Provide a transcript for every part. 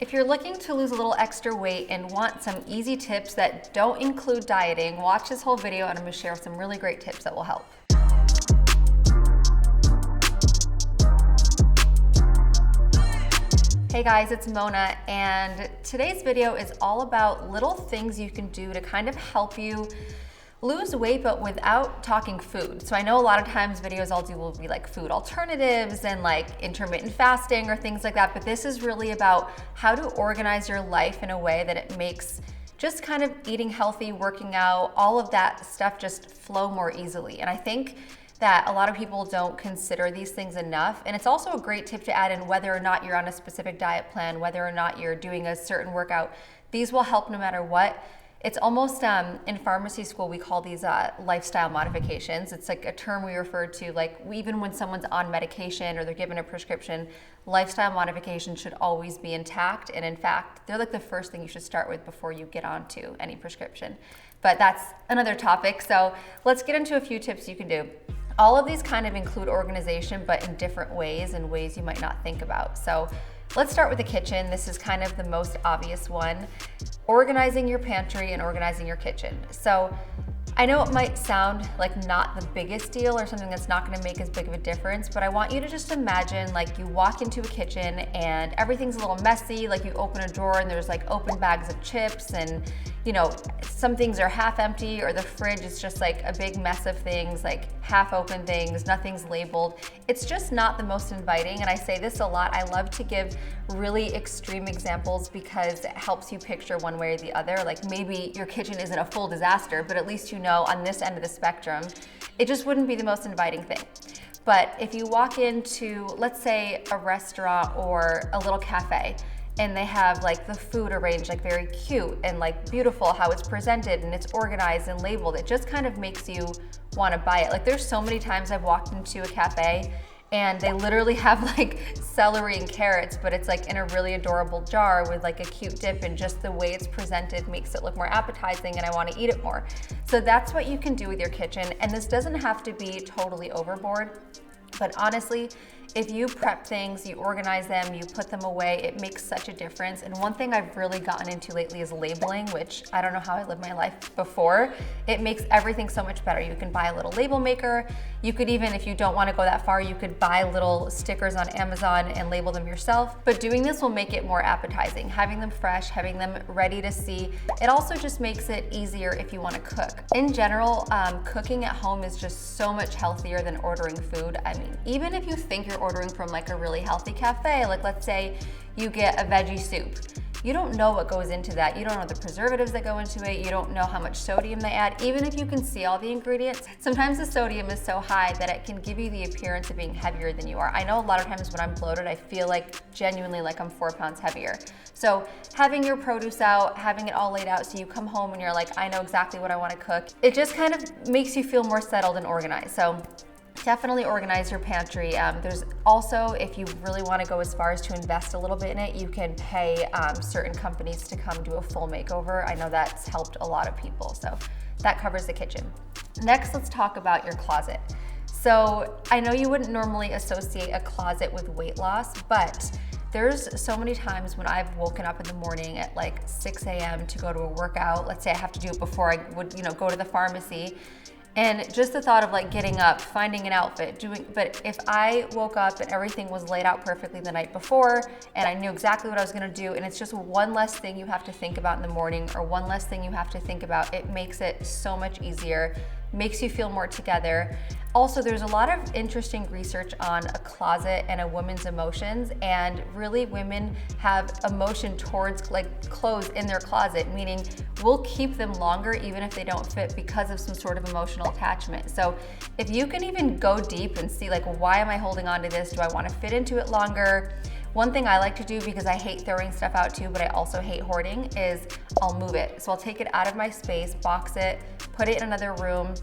If you're looking to lose a little extra weight and want some easy tips that don't include dieting, watch this whole video and I'm gonna share some really great tips that will help. Hey guys, it's Mona, and today's video is all about little things you can do to kind of help you lose weight, but without talking food. So I know a lot of times videos I'll do will be like food alternatives and like intermittent fasting or things like that, but this is really about how to organize your life in a way that it makes just kind of eating healthy, working out, all of that stuff just flow more easily. And I think that a lot of people don't consider these things enough. And it's also a great tip to add in whether or not you're on a specific diet plan, whether or not you're doing a certain workout. These will help no matter what. It's almost, in pharmacy school, we call these lifestyle modifications. It's like a term we refer to, like even when someone's on medication or they're given a prescription, lifestyle modification should always be intact. And in fact, they're like the first thing you should start with before you get onto any prescription. But that's another topic. So let's get into a few tips you can do. All of these kind of include organization, but in different ways and ways you might not think about. So let's start with the kitchen. This is kind of the most obvious one. Organizing your pantry and organizing your kitchen. So I know it might sound like not the biggest deal or something that's not gonna make as big of a difference, but I want you to just imagine like you walk into a kitchen and everything's a little messy, like you open a drawer and there's like open bags of chips and you know, some things are half empty or the fridge is just like a big mess of things, like half open things, nothing's labeled. It's just not the most inviting, and I say this a lot. I love to give really extreme examples because it helps you picture one way or the other. Like maybe your kitchen isn't a full disaster, but at least you know on this end of the spectrum, it just wouldn't be the most inviting thing. But if you walk into, let's say, a restaurant or a little cafe, and they have like the food arranged like very cute and like beautiful how it's presented and it's organized and labeled, it just kind of makes you want to buy it. Like there's so many times I've walked into a cafe and they literally have like celery and carrots, but it's like in a really adorable jar with like a cute dip, and just the way it's presented makes it look more appetizing and I want to eat it more. So that's what you can do with your kitchen, and this doesn't have to be totally overboard, but honestly, if you prep things, you organize them, you put them away, it makes such a difference. And one thing I've really gotten into lately is labeling, which I don't know how I lived my life before. It makes everything so much better. You can buy a little label maker. You could even, if you don't want to go that far, you could buy little stickers on Amazon and label them yourself. But doing this will make it more appetizing. Having them fresh, having them ready to see. It also just makes it easier if you want to cook. In general, cooking at home is just so much healthier than ordering food. I mean, even if you think you're ordering from like a really healthy cafe, like let's say you get a veggie soup. You don't know what goes into that. You don't know the preservatives that go into it. You don't know how much sodium they add. Even if you can see all the ingredients, sometimes the sodium is so high that it can give you the appearance of being heavier than you are. I know a lot of times when I'm bloated, I feel like genuinely like I'm 4 pounds heavier. So having your produce out, having it all laid out so you come home and you're like, I know exactly what I want to cook. It just kind of makes you feel more settled and organized. So definitely organize your pantry. There's also, if you really want to go as far as to invest a little bit in it, you can pay certain companies to come do a full makeover. I know that's helped a lot of people, so that covers the kitchen. Next, let's talk about your closet. So I know you wouldn't normally associate a closet with weight loss, but there's so many times when I've woken up in the morning at like 6 a.m. to go to a workout. Let's say I have to do it before I would, go to the pharmacy. And just the thought of like getting up, finding an outfit, but if I woke up and everything was laid out perfectly the night before and I knew exactly what I was gonna do, and it's just one less thing you have to think about in the morning or one less thing you have to think about, it makes it so much easier, makes you feel more together. Also, there's a lot of interesting research on a closet and a woman's emotions, and really women have emotion towards like clothes in their closet, meaning we'll keep them longer even if they don't fit because of some sort of emotional attachment. So if you can even go deep and see like, why am I holding on to this? Do I want to fit into it longer? One thing I like to do, because I hate throwing stuff out too, but I also hate hoarding, is I'll move it. So I'll take it out of my space, box it, put it in another room,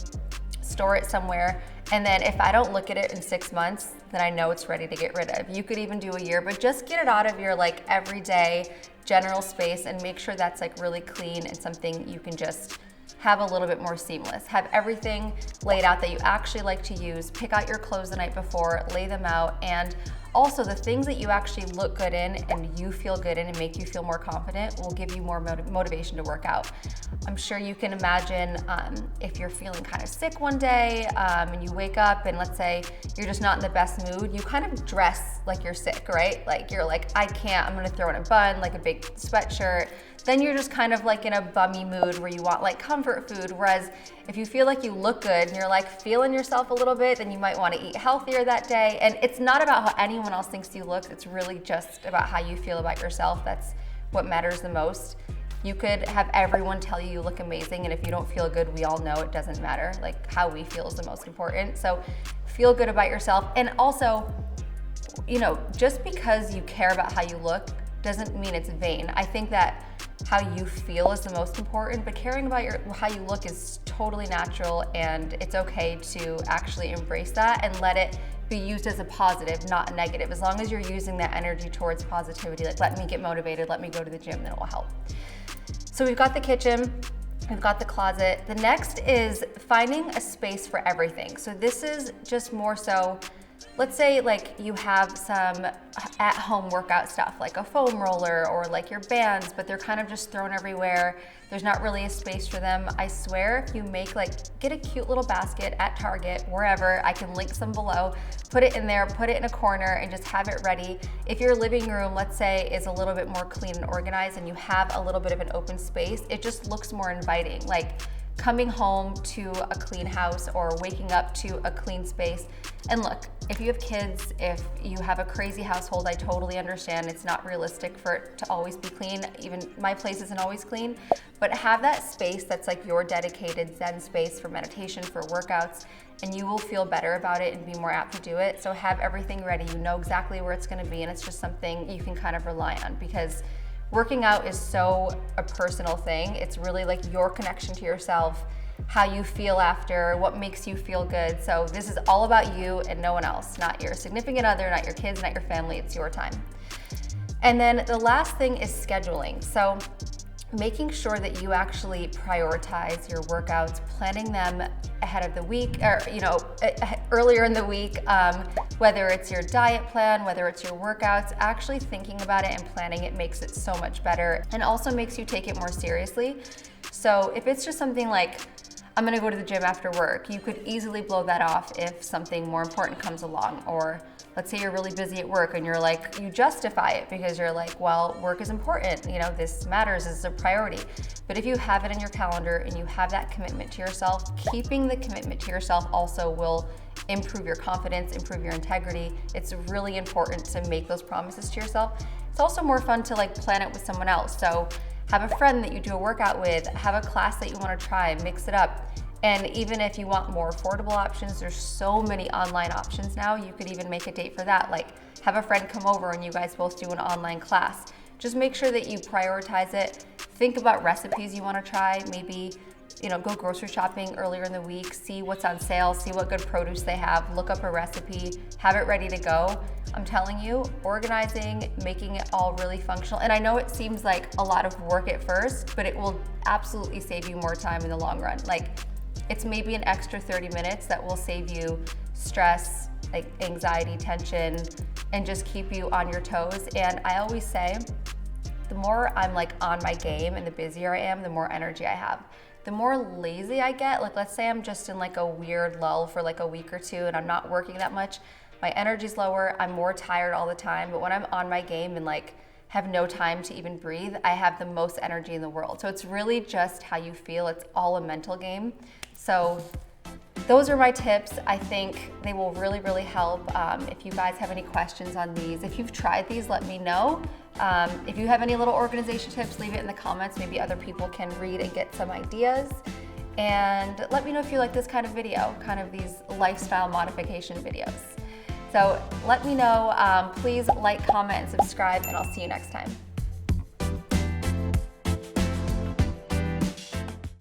store it somewhere, and then if I don't look at it in 6 months, then I know it's ready to get rid of. You could even do a year, but just get it out of your like everyday general space and make sure that's like really clean and something you can just have a little bit more seamless. Have everything laid out that you actually like to use. Pick out your clothes the night before, lay them out, and Also, the things that you actually look good in and you feel good in and make you feel more confident will give you more motivation to work out. I'm sure you can imagine if you're feeling kind of sick one day and you wake up and let's say you're just not in the best mood, you kind of dress like you're sick, right? Like you're like, I can't, I'm gonna throw in a bun, like a big sweatshirt. Then you're just kind of like in a bummy mood where you want like comfort food. Whereas if you feel like you look good and you're like feeling yourself a little bit, then you might want to eat healthier that day. And it's not about how anyone else thinks you look. It's really just about how you feel about yourself. That's what matters the most. You could have everyone tell you look amazing, and if you don't feel good, we all know it doesn't matter. Like how we feel is the most important. So feel good about yourself. And also, you know, just because you care about how you look doesn't mean it's vain. I think that how you feel is the most important, but caring about how you look is totally natural, and it's okay to actually embrace that and let it be used as a positive, not a negative. As long as you're using that energy towards positivity, like let me get motivated, let me go to the gym, then it will help. So we've got the kitchen, we've got the closet. The next is finding a space for everything. So this is just more so, let's say like you have some at-home workout stuff like a foam roller or like your bands, but they're kind of just thrown everywhere. There's not really a space for them. I swear if you get a cute little basket at Target, wherever, I can link some below, put it in there, put it in a corner and just have it ready. If your living room, let's say, is a little bit more clean and organized and you have a little bit of an open space, it just looks more inviting. Like coming home to a clean house or waking up to a clean space. And look, if you have kids, if you have a crazy household, I totally understand. It's not realistic for it to always be clean. Even my place isn't always clean, but have that space that's like your dedicated Zen space for meditation, for workouts, and you will feel better about it and be more apt to do it. So have everything ready. You know exactly where it's gonna be, and it's just something you can kind of rely on, because working out is so a personal thing. It's really like your connection to yourself, how you feel after, what makes you feel good. So this is all about you and no one else, not your significant other, not your kids, not your family, it's your time. And then the last thing is scheduling. So making sure that you actually prioritize your workouts, planning them ahead of the week, or earlier in the week, whether it's your diet plan, whether it's your workouts, actually thinking about it and planning it makes it so much better, and also makes you take it more seriously. So if it's just something like, I'm gonna go to the gym after work, you could easily blow that off if something more important comes along. Or let's say you're really busy at work and you're like, you justify it because you're like, well, work is important, this matters, this is a priority. But if you have it in your calendar and you have that commitment to yourself, keeping the commitment to yourself also will improve your confidence, improve your integrity. It's really important to make those promises to yourself. It's also more fun to plan it with someone else. So have a friend that you do a workout with, have a class that you want to try, mix it up. And even if you want more affordable options, there's so many online options now. You could even make a date for that. Like have a friend come over and you guys both do an online class. Just make sure that you prioritize it. Think about recipes you want to try. Maybe, go grocery shopping earlier in the week, see what's on sale, see what good produce they have, look up a recipe, have it ready to go. I'm telling you, organizing, making it all really functional. And I know it seems like a lot of work at first, but it will absolutely save you more time in the long run. It's maybe an extra 30 minutes that will save you stress, anxiety, tension, and just keep you on your toes. And I always say, the more I'm on my game and the busier I am, the more energy I have. The more lazy I get, let's say I'm just in a weird lull for a week or two and I'm not working that much, my energy's lower, I'm more tired all the time. But when I'm on my game and have no time to even breathe, I have the most energy in the world. So it's really just how you feel. It's all a mental game. So those are my tips. I think they will really, really help. If you guys have any questions on these, if you've tried these, let me know. If you have any little organization tips, leave it in the comments. Maybe other people can read and get some ideas. And let me know if you like this kind of video, kind of these lifestyle modification videos. So let me know. Please like, comment, and subscribe, and I'll see you next time.